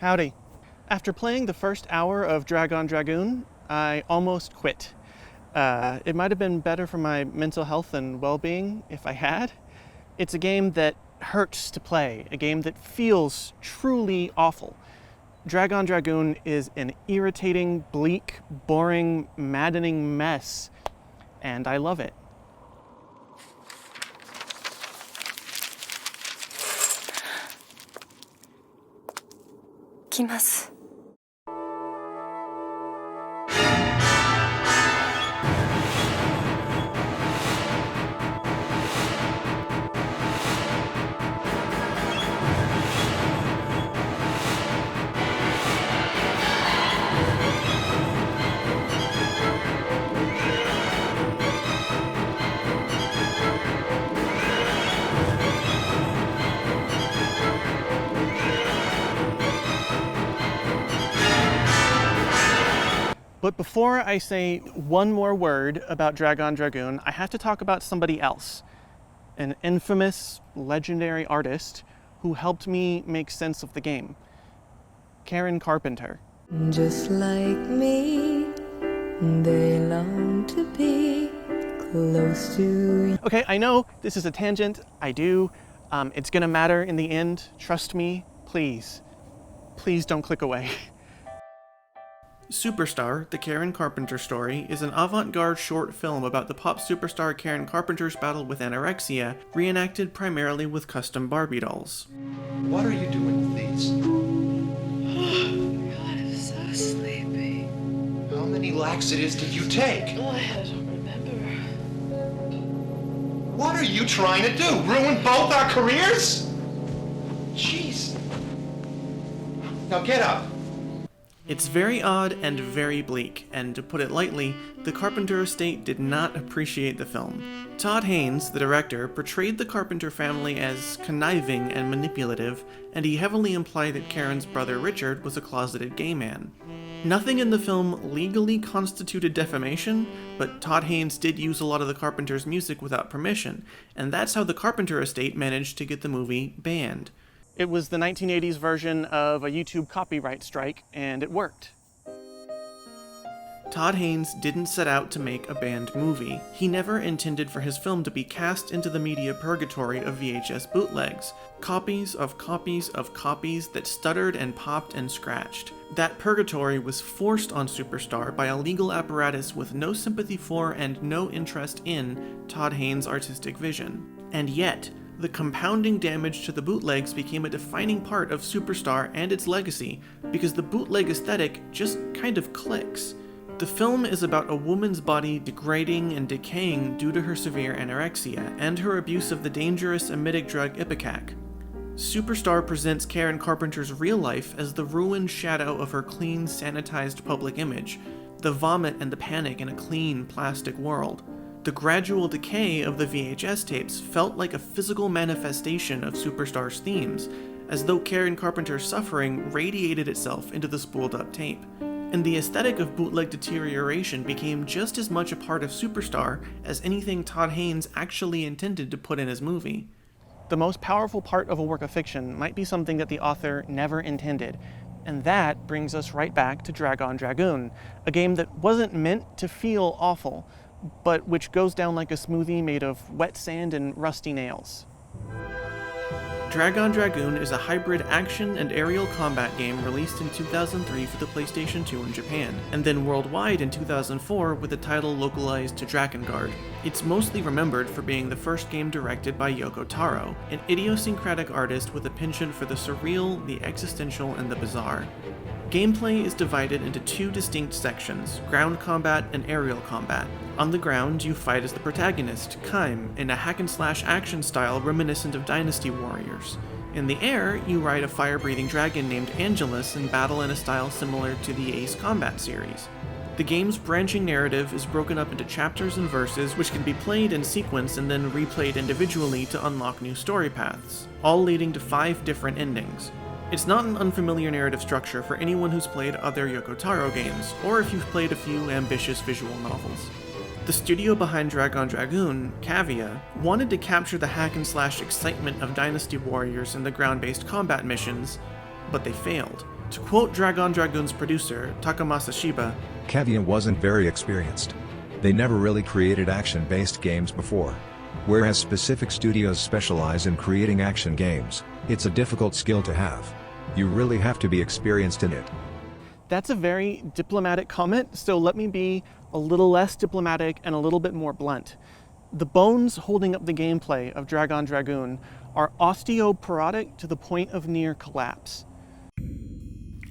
Howdy. After playing the first hour of Dragoon, I almost quit. It might have been better for my mental health and well-being if I had. It's a game that hurts to play, a game that feels truly awful. Dragoon is an irritating, bleak, boring, maddening mess, and I love it. Kimasu. But before I say one more word about Dragoon, I have to talk about somebody else. An infamous, legendary artist who helped me make sense of the game. Karen Carpenter. Just like me, they long to be close to you. Okay, I know this is a tangent. I do. It's gonna matter in the end. Trust me, please. Please don't click away. Superstar, the Karen Carpenter story, is an avant-garde short film about the pop superstar Karen Carpenter's battle with anorexia, reenacted primarily with custom Barbie dolls. What are you doing with these? Oh, God, I'm so sleepy. How many laxatives did you take? Oh, I don't remember. What are you trying to do? Ruin both our careers? Jeez. Now get up. It's very odd and very bleak, and to put it lightly, the Carpenter estate did not appreciate the film. Todd Haynes, the director, portrayed the Carpenter family as conniving and manipulative, and he heavily implied that Karen's brother Richard was a closeted gay man. Nothing in the film legally constituted defamation, but Todd Haynes did use a lot of the Carpenter's music without permission, and that's how the Carpenter estate managed to get the movie banned. It was the 1980s version of a YouTube copyright strike, and it worked. Todd Haynes didn't set out to make a banned movie. He never intended for his film to be cast into the media purgatory of VHS bootlegs, copies of copies of copies that stuttered and popped and scratched. That purgatory was forced on Superstar by a legal apparatus with no sympathy for and no interest in Todd Haynes' artistic vision. And yet, the compounding damage to the bootlegs became a defining part of Superstar and its legacy, because the bootleg aesthetic just kind of clicks. The film is about a woman's body degrading and decaying due to her severe anorexia, and her abuse of the dangerous emetic drug Ipecac. Superstar presents Karen Carpenter's real life as the ruined shadow of her clean, sanitized public image, the vomit and the panic in a clean, plastic world. The gradual decay of the VHS tapes felt like a physical manifestation of Superstar's themes, as though Karen Carpenter's suffering radiated itself into the spooled-up tape. And the aesthetic of bootleg deterioration became just as much a part of Superstar as anything Todd Haynes actually intended to put in his movie. The most powerful part of a work of fiction might be something that the author never intended, and that brings us right back to Dragoon, a game that wasn't meant to feel awful, but which goes down like a smoothie made of wet sand and rusty nails. Dragoon is a hybrid action and aerial combat game released in 2003 for the PlayStation 2 in Japan, and then worldwide in 2004 with the title localized to Drakengard. It's mostly remembered for being the first game directed by Yoko Taro, an idiosyncratic artist with a penchant for the surreal, the existential, and the bizarre. Gameplay is divided into two distinct sections, ground combat and aerial combat. On the ground, you fight as the protagonist, Kaim, in a hack-and-slash action style reminiscent of Dynasty Warriors. In the air, you ride a fire-breathing dragon named Angelus and battle in a style similar to the Ace Combat series. The game's branching narrative is broken up into chapters and verses which can be played in sequence and then replayed individually to unlock new story paths, all leading to 5 different endings. It's not an unfamiliar narrative structure for anyone who's played other Yoko Taro games, or if you've played a few ambitious visual novels. The studio behind Dragoon, Cavia, wanted to capture the hack-and-slash excitement of Dynasty Warriors in the ground-based combat missions, but they failed. To quote Dragoon's producer, Takamasa Shiba, Kavia wasn't very experienced. They never really created action-based games before. Whereas specific studios specialize in creating action games, it's a difficult skill to have. You really have to be experienced in it. That's a very diplomatic comment, so let me be a little less diplomatic and a little bit more blunt. The bones holding up the gameplay of Dragoon are osteoporotic to the point of near collapse.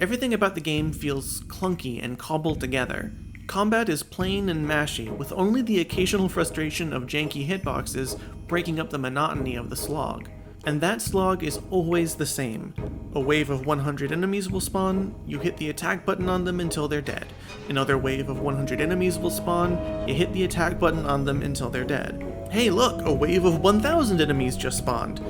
Everything about the game feels clunky and cobbled together. Combat is plain and mashy, with only the occasional frustration of janky hitboxes breaking up the monotony of the slog. And that slog is always the same. A wave of 100 enemies will spawn, you hit the attack button on them until they're dead. Another wave of 100 enemies will spawn, you hit the attack button on them until they're dead. Hey look, a wave of 1,000 enemies just spawned.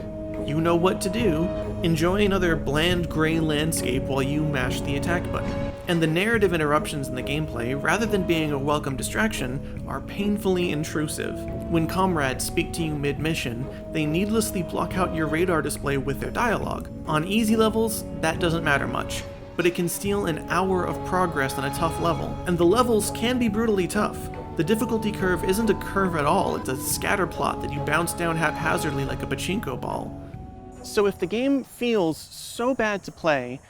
You know what to do. Enjoy another bland gray landscape while you mash the attack button. And the narrative interruptions in the gameplay, rather than being a welcome distraction, are painfully intrusive. When comrades speak to you mid-mission, they needlessly block out your radar display with their dialogue. On easy levels, that doesn't matter much, but it can steal an hour of progress on a tough level, and the levels can be brutally tough. The difficulty curve isn't a curve at all, it's a scatter plot that you bounce down haphazardly like a pachinko ball. So if the game feels so bad to play,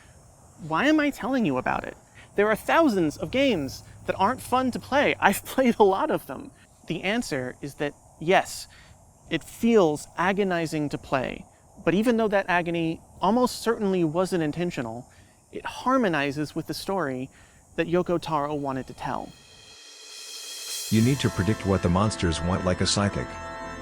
why am I telling you about it? There are thousands of games that aren't fun to play. I've played a lot of them. The answer is that yes, it feels agonizing to play, but even though that agony almost certainly wasn't intentional, it harmonizes with the story that Yoko Taro wanted to tell. You need to predict what the monsters want like a psychic,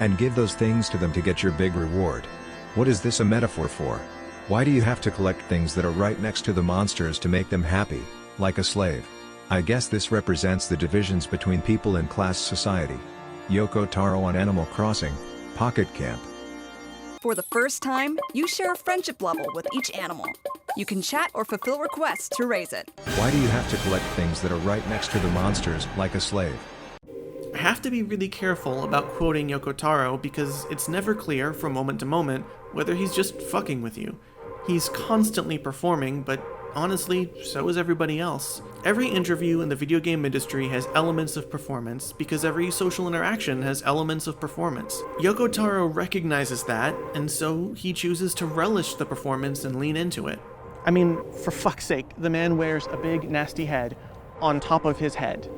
and give those things to them to get your big reward. What is this a metaphor for? Why do you have to collect things that are right next to the monsters to make them happy, like a slave? I guess this represents the divisions between people in class society. Yoko Taro on Animal Crossing, Pocket Camp. For the first time, you share a friendship level with each animal. You can chat or fulfill requests to raise it. Why do you have to collect things that are right next to the monsters, like a slave? I have to be really careful about quoting Yoko Taro because it's never clear from moment to moment whether he's just fucking with you. He's constantly performing, but honestly, so is everybody else. Every interview in the video game industry has elements of performance because every social interaction has elements of performance. Yoko Taro recognizes that, and so he chooses to relish the performance and lean into it. I mean, for fuck's sake, the man wears a big nasty head on top of his head.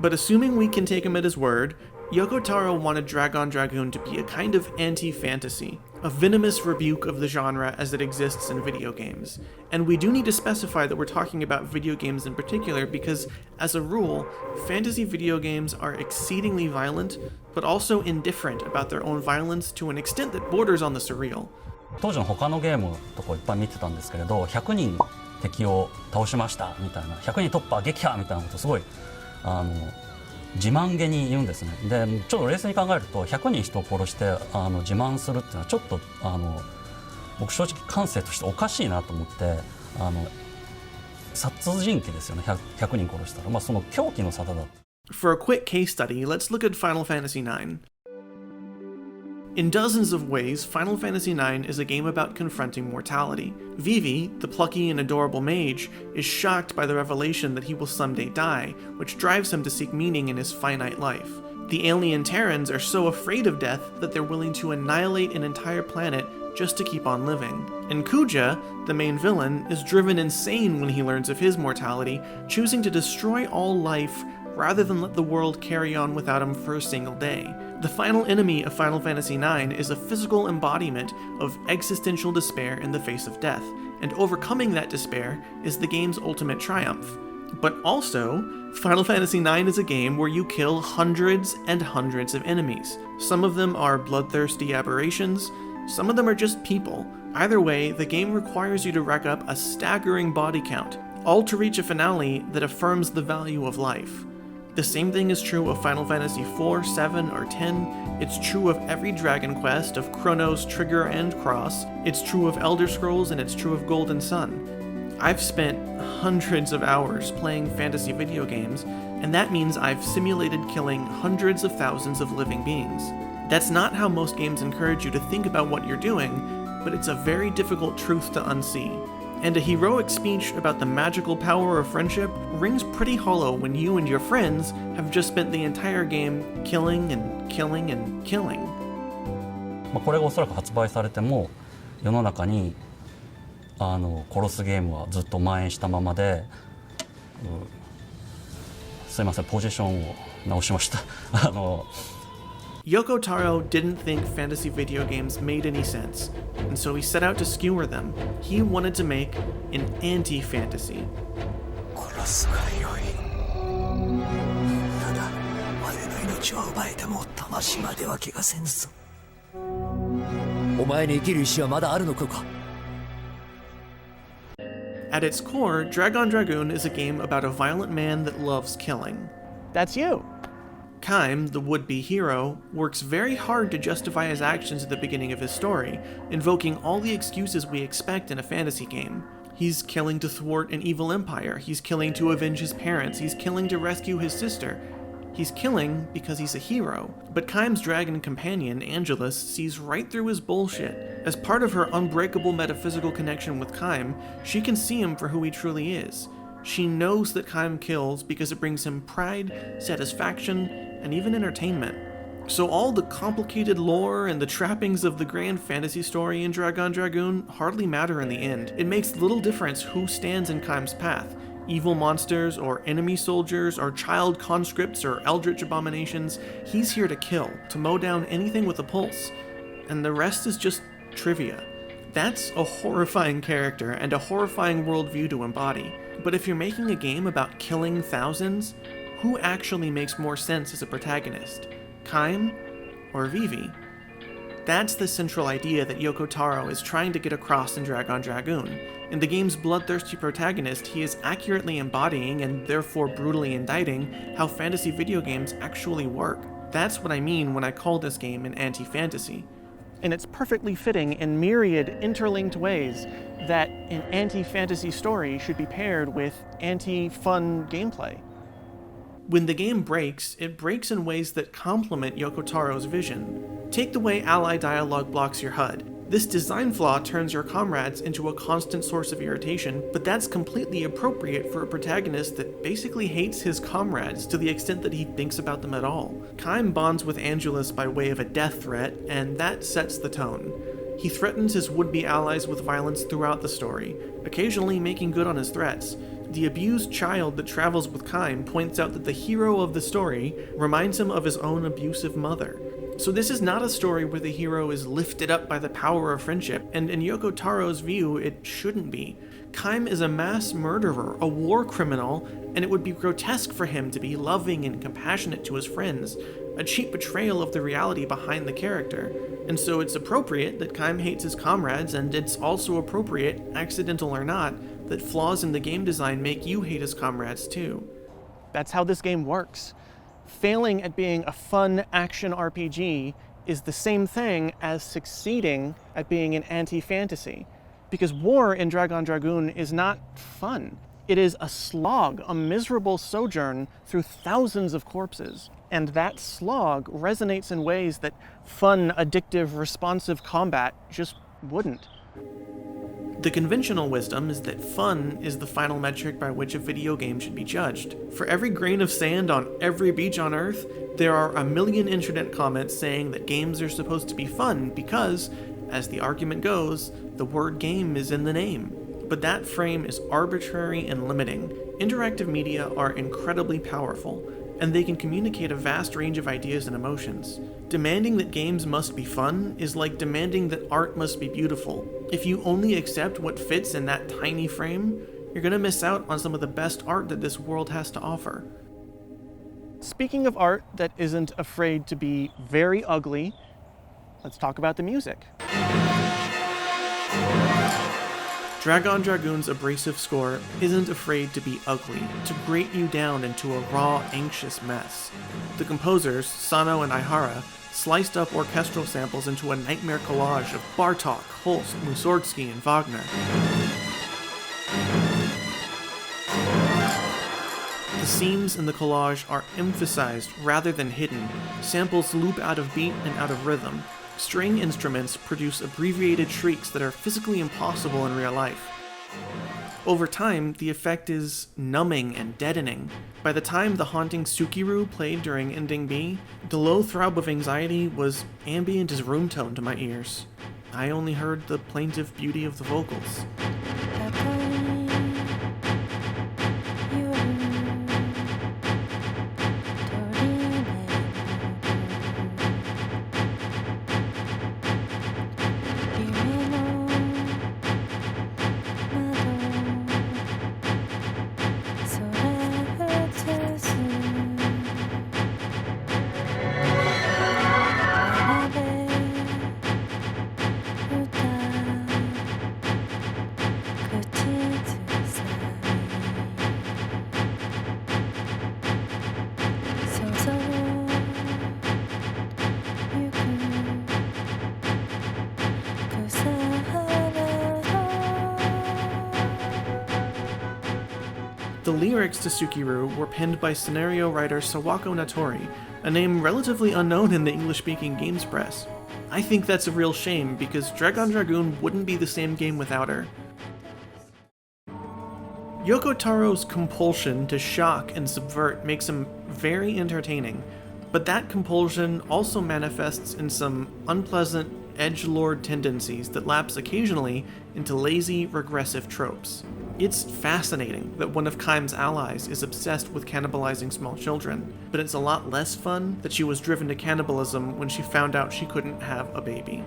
But assuming we can take him at his word, Yoko Taro wanted Dragoon to be a kind of anti-fantasy, a venomous rebuke of the genre as it exists in video games. And we do need to specify that we're talking about video games in particular because, as a rule, fantasy video games are exceedingly violent, but also indifferent about their own violence to an extent that borders on the surreal. 当時の他のゲームとかいっぱい見てたんですけれど、100人敵を倒しましたみたいな、100人突破撃破みたいなことすごい自慢げに言うんですね。でちょっと冷静に考えると100人人を殺して自慢するっていうのはちょっと僕正直感性としておかしいなと思って殺人鬼ですよね。 100人殺したら、まあ、その狂気の沙汰だ。 For a quick case study, let's look at Final Fantasy IX. In dozens of ways, Final Fantasy IX is a game about confronting mortality. Vivi, the plucky and adorable mage, is shocked by the revelation that he will someday die, which drives him to seek meaning in his finite life. The alien Terrans are so afraid of death that they're willing to annihilate an entire planet just to keep on living. And Kuja, the main villain, is driven insane when he learns of his mortality, choosing to destroy all life rather than let the world carry on without him for a single day. The final enemy of Final Fantasy IX is a physical embodiment of existential despair in the face of death, and overcoming that despair is the game's ultimate triumph. But also, Final Fantasy IX is a game where you kill hundreds and hundreds of enemies. Some of them are bloodthirsty aberrations, some of them are just people. Either way, the game requires you to rack up a staggering body count, all to reach a finale that affirms the value of life. The same thing is true of Final Fantasy IV, 7, or 10. It's true of every Dragon Quest, of Chrono's Trigger and Cross. It's true of Elder Scrolls, and it's true of Golden Sun. I've spent hundreds of hours playing fantasy video games, and that means I've simulated killing hundreds of thousands of living beings. That's not how most games encourage you to think about what you're doing, but it's a very difficult truth to unsee. And a heroic speech about the magical power of friendship rings pretty hollow when you and your friends have just spent the entire game killing and killing and killing. これがおそらく発売されても世の中に殺すゲームはずっと蔓延したままで、すいませんポジションを直しました。Yoko Taro didn't think fantasy video games made any sense, and so he set out to skewer them. He wanted to make an anti-fantasy. 殺すがよい。ただ我の命を奪えても魂までは気がせんぞ。お前に生きる意志はまだあるのか。 At its core, Dragoon is a game about a violent man that loves killing. That's you. Kaim, the would-be hero, works very hard to justify his actions at the beginning of his story, invoking all the excuses we expect in a fantasy game. He's killing to thwart an evil empire, he's killing to avenge his parents, he's killing to rescue his sister. He's killing because he's a hero. But Kaim's dragon companion, Angelus, sees right through his bullshit. As part of her unbreakable metaphysical connection with Kaim, she can see him for who he truly is. She knows that Kaim kills because it brings him pride, satisfaction, and even entertainment. So all the complicated lore and the trappings of the grand fantasy story in Dragoon hardly matter in the end. It makes little difference who stands in Kaim's path. Evil monsters, or enemy soldiers, or child conscripts, or eldritch abominations, he's here to kill, to mow down anything with a pulse. And the rest is just trivia. That's a horrifying character and a horrifying worldview to embody. But if you're making a game about killing thousands, who actually makes more sense as a protagonist? Kaim or Vivi? That's the central idea that Yoko Taro is trying to get across in Dragoon. In the game's bloodthirsty protagonist, he is accurately embodying, and therefore brutally indicting, how fantasy video games actually work. That's what I mean when I call this game an anti-fantasy. And it's perfectly fitting in myriad interlinked ways that an anti-fantasy story should be paired with anti-fun gameplay. When the game breaks, it breaks in ways that complement Yoko Taro's vision. Take the way ally dialogue blocks your HUD. This design flaw turns your comrades into a constant source of irritation, but that's completely appropriate for a protagonist that basically hates his comrades to the extent that he thinks about them at all. Kaim bonds with Angelus by way of a death threat, and that sets the tone. He threatens his would-be allies with violence throughout the story, occasionally making good on his threats. The abused child that travels with Kaim points out that the hero of the story reminds him of his own abusive mother. So this is not a story where the hero is lifted up by the power of friendship, and in Yoko Taro's view, it shouldn't be. Kaim is a mass murderer, a war criminal, and it would be grotesque for him to be loving and compassionate to his friends, a cheap betrayal of the reality behind the character. And so it's appropriate that Kaim hates his comrades, and it's also appropriate, accidental or not, that flaws in the game design make you hate his comrades too. That's how this game works. Failing at being a fun action RPG is the same thing as succeeding at being an anti-fantasy. Because war in Dragoon is not fun. It is a slog, a miserable sojourn through thousands of corpses. And that slog resonates in ways that fun, addictive, responsive combat just wouldn't. The conventional wisdom is that fun is the final metric by which a video game should be judged. For every grain of sand on every beach on Earth, there are a million internet comments saying that games are supposed to be fun because, as the argument goes, the word game is in the name. But that frame is arbitrary and limiting. Interactive media are incredibly powerful, and they can communicate a vast range of ideas and emotions. Demanding that games must be fun is like demanding that art must be beautiful. If you only accept what fits in that tiny frame, you're gonna miss out on some of the best art that this world has to offer. Speaking of art that isn't afraid to be very ugly, let's talk about the music. Dragoon's abrasive score isn't afraid to be ugly, to grate you down into a raw, anxious mess. The composers, Sano and Ihara, sliced up orchestral samples into a nightmare collage of Bartok, Holst, Mussorgsky, and Wagner. The scenes in the collage are emphasized rather than hidden. Samples loop out of beat and out of rhythm. String instruments produce abbreviated shrieks that are physically impossible in real life. Over time, the effect is numbing and deadening. By the time the haunting Sukiru played during Ending B, the low throb of anxiety was ambient as room tone to my ears. I only heard the plaintive beauty of the vocals. The lyrics to Sukiru were penned by scenario writer Sawako Natori, a name relatively unknown in the English-speaking games press. I think that's a real shame, because Dragoon wouldn't be the same game without her. Yoko Taro's compulsion to shock and subvert makes him very entertaining, but that compulsion also manifests in some unpleasant edgelord tendencies that lapse occasionally into lazy, regressive tropes. It's fascinating that one of Kaim's allies is obsessed with cannibalizing small children, but it's a lot less fun that she was driven to cannibalism when she found out she couldn't have a baby.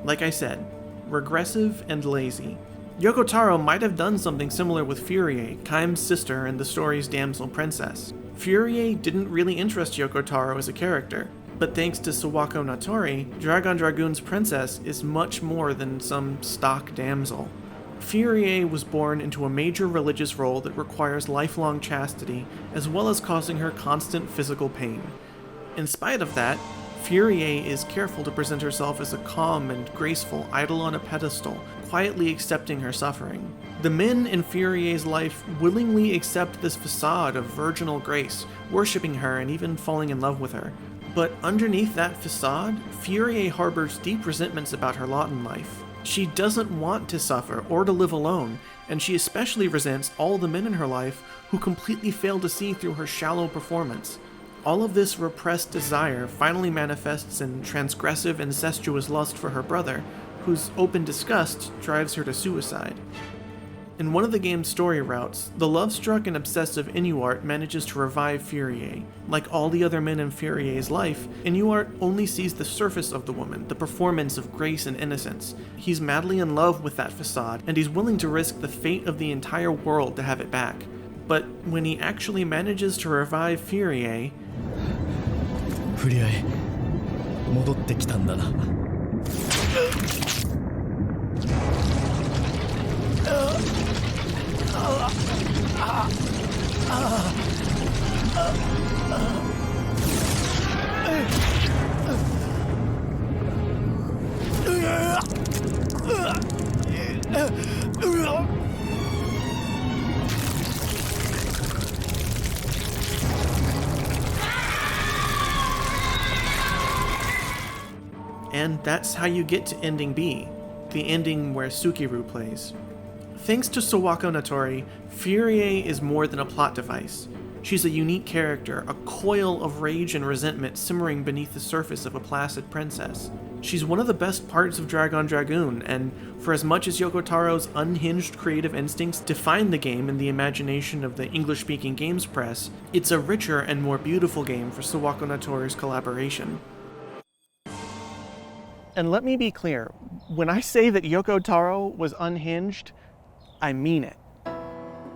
Like I said, regressive and lazy. Yoko Taro might have done something similar with Furie, Kaim's sister and the story's damsel princess. Furie didn't really interest Yoko Taro as a character, but thanks to Sawako Natori, Dragoon's princess is much more than some stock damsel. Furie was born into a major religious role that requires lifelong chastity, as well as causing her constant physical pain. In spite of that, Furie is careful to present herself as a calm and graceful idol on a pedestal, quietly accepting her suffering. The men in Furie's life willingly accept this facade of virginal grace, worshipping her and even falling in love with her. But underneath that facade, Furie harbors deep resentments about her lot in life. She doesn't want to suffer or to live alone, and she especially resents all the men in her life who completely fail to see through her shallow performance. All of this repressed desire finally manifests in transgressive, incestuous lust for her brother, whose open disgust drives her to suicide. In one of the game's story routes, the love-struck and obsessive Inuart manages to revive Furie. Like all the other men in Furie's life, Inuart only sees the surface of the woman, the performance of grace and innocence. He's madly in love with that facade, and he's willing to risk the fate of the entire world to have it back. But when he actually manages to revive Furie... フリアへ戻ってきたんだな。And that's how you get to Ending B, the ending where Sukiru plays. Thanks to Sawako Natori, Furie is more than a plot device. She's a unique character, a coil of rage and resentment simmering beneath the surface of a placid princess. She's one of the best parts of Dragoon, and for as much as Yoko Taro's unhinged creative instincts define the game in the imagination of the English-speaking games press, it's a richer and more beautiful game for Sawako Natori's collaboration. And let me be clear, when I say that Yoko Taro was unhinged, I mean it.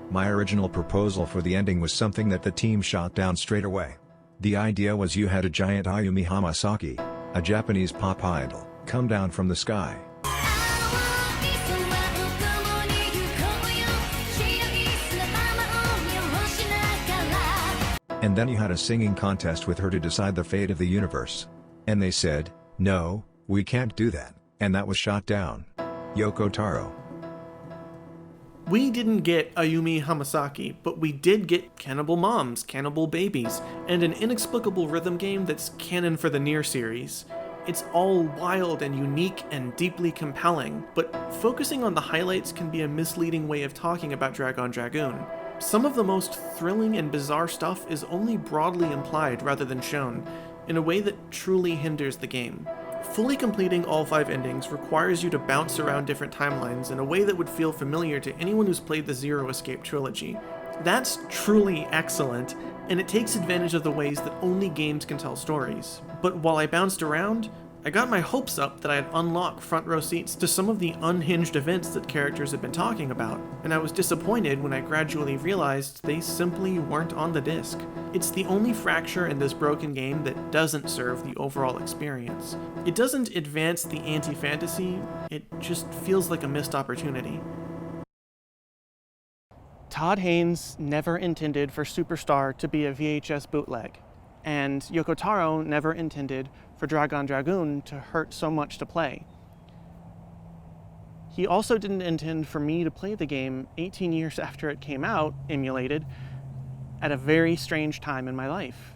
My original proposal for the ending was something that the team shot down straight away. The idea was you had a giant Ayumi Hamasaki, a Japanese pop idol, come down from the sky. And then you had a singing contest with her to decide the fate of the universe. And they said, no, we can't do that, and that was shot down. Yoko Taro. We didn't get Ayumi Hamasaki, but we did get cannibal moms, cannibal babies, and an inexplicable rhythm game that's canon for the Nier series. It's all wild and unique and deeply compelling, but focusing on the highlights can be a misleading way of talking about Dragoon. Some of the most thrilling and bizarre stuff is only broadly implied rather than shown, in a way that truly hinders the game. Fully completing all 5 endings requires you to bounce around different timelines in a way that would feel familiar to anyone who's played the Zero Escape trilogy. That's truly excellent, and it takes advantage of the ways that only games can tell stories. But while I bounced around, I got my hopes up that I'd unlock front row seats to some of the unhinged events that characters had been talking about, and I was disappointed when I gradually realized they simply weren't on the disc. It's the only fracture in this broken game that doesn't serve the overall experience. It doesn't advance the anti-fantasy, it just feels like a missed opportunity. Todd Haynes never intended for Superstar to be a VHS bootleg, and Yoko Taro never intended for Dragoon to hurt so much to play. He also didn't intend for me to play the game 18 years after it came out, emulated, at a very strange time in my life.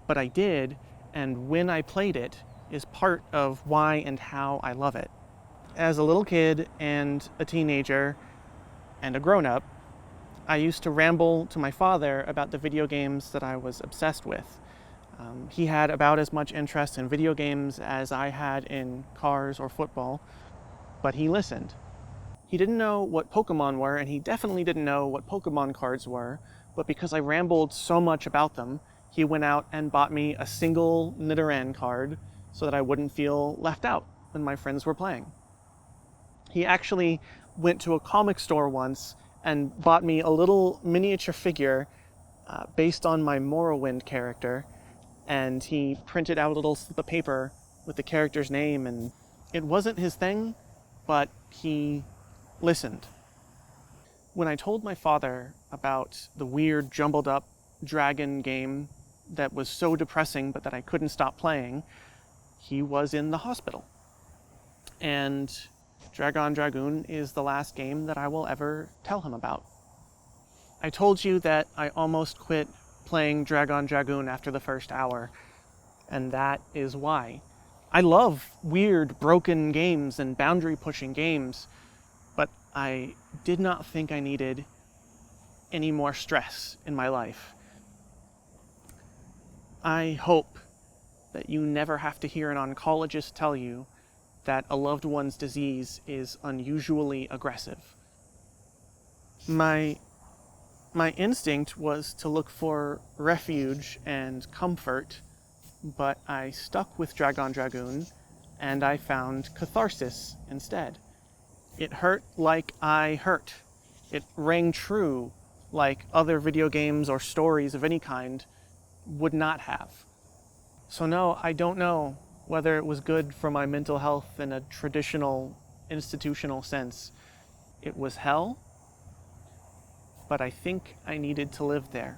But I did, and when I played it is part of why and how I love it. As a little kid and a teenager and a grown-up, I used to ramble to my father about the video games that I was obsessed with. He had about as much interest in video games as I had in cars or football, but he listened. He didn't know what Pokemon were, and he definitely didn't know what Pokemon cards were, but because I rambled so much about them, he went out and bought me a single Nidoran card so that I wouldn't feel left out when my friends were playing. He actually went to a comic store once and bought me a little miniature figure based on my Morrowind character, and he printed out a little slip of paper with the character's name, and it wasn't his thing, but he listened. When I told my father about the weird jumbled up dragon game that was so depressing but that I couldn't stop playing, he was in the hospital. And Dragoon is the last game that I will ever tell him about. I told you that I almost quit playing Dragoon after the first hour, and that is why. I love weird, broken games and boundary-pushing games, but I did not think I needed any more stress in my life. I hope that you never have to hear an oncologist tell you that a loved one's disease is unusually aggressive. My instinct was to look for refuge and comfort, but I stuck with Dragoon, and I found catharsis instead. It hurt like I hurt. It rang true like other video games or stories of any kind would not have. So no, I don't know whether it was good for my mental health in a traditional, institutional sense. It was hell, but I think I needed to live there.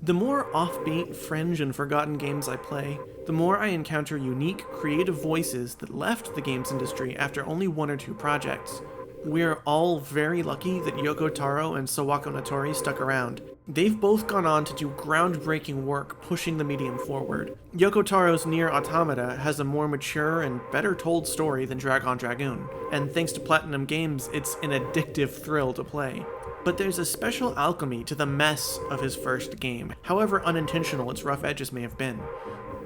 The more offbeat, fringe, and forgotten games I play, the more I encounter unique, creative voices that left the games industry after only 1 or 2 projects. We're all very lucky that Yoko Taro and Sawako Natori stuck around. They've both gone on to do groundbreaking work pushing the medium forward. Yoko Taro's Nier Automata has a more mature and better told story than Dragoon, and thanks to Platinum Games, it's an addictive thrill to play. But there's a special alchemy to the mess of his first game, however unintentional its rough edges may have been.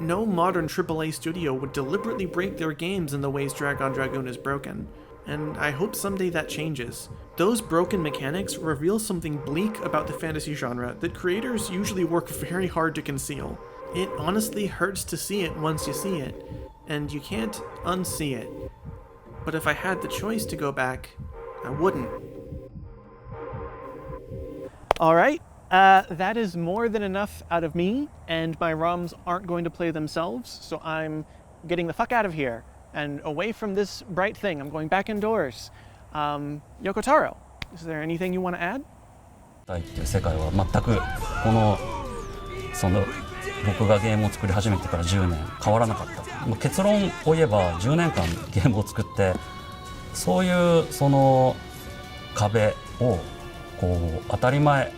No modern AAA studio would deliberately break their games in the ways Dragoon is broken, and I hope someday that changes. Those broken mechanics reveal something bleak about the fantasy genre that creators usually work very hard to conceal. It honestly hurts to see it once you see it, and you can't unsee it. But if I had the choice to go back, I wouldn't. Alright, that is more than enough out of me, and my ROMs aren't going to play themselves, so I'm getting the fuck out of here and away from this bright thing. I'm going back indoors. Yoko Taro, is there anything you want to add? っていう世界は全くこの僕がゲームを作り始めてから10年変わらなかった。もう結論を言えば10年間ゲームを作ってそういうその壁をこう当たり前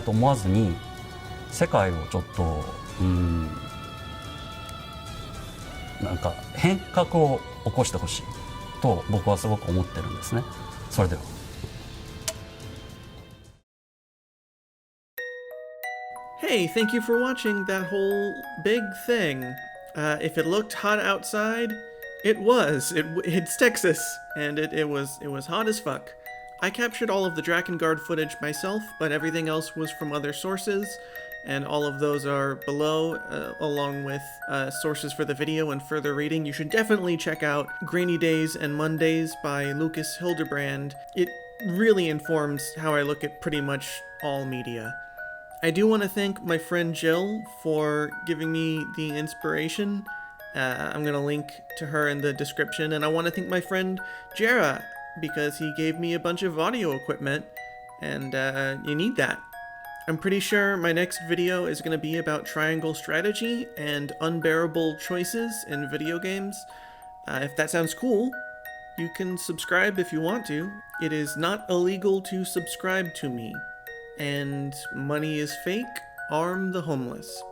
と思わずに世界をちょっとなんか変革を起こしてほしいと僕はすごく思ってるんですね。それでは。Hey, thank you for watching that whole big thing. If it looked hot outside, it was. It's Texas, and it was hot as fuck. I captured all of the Drakengard footage myself, but everything else was from other sources, and all of those are below, along with sources for the video and further reading. You should definitely check out Grainy Days and Mondays by Lucas Hilderbrand. It really informs how I look at pretty much all media. I do want to thank my friend Jill for giving me the inspiration. I'm going to link to her in the description. And I want to thank my friend Jera, because he gave me a bunch of audio equipment, and you need that. I'm pretty sure my next video is going to be about triangle strategy and unbearable choices in video games. If that sounds cool, you can subscribe if you want to. It is not illegal to subscribe to me. And money is fake, arm the homeless.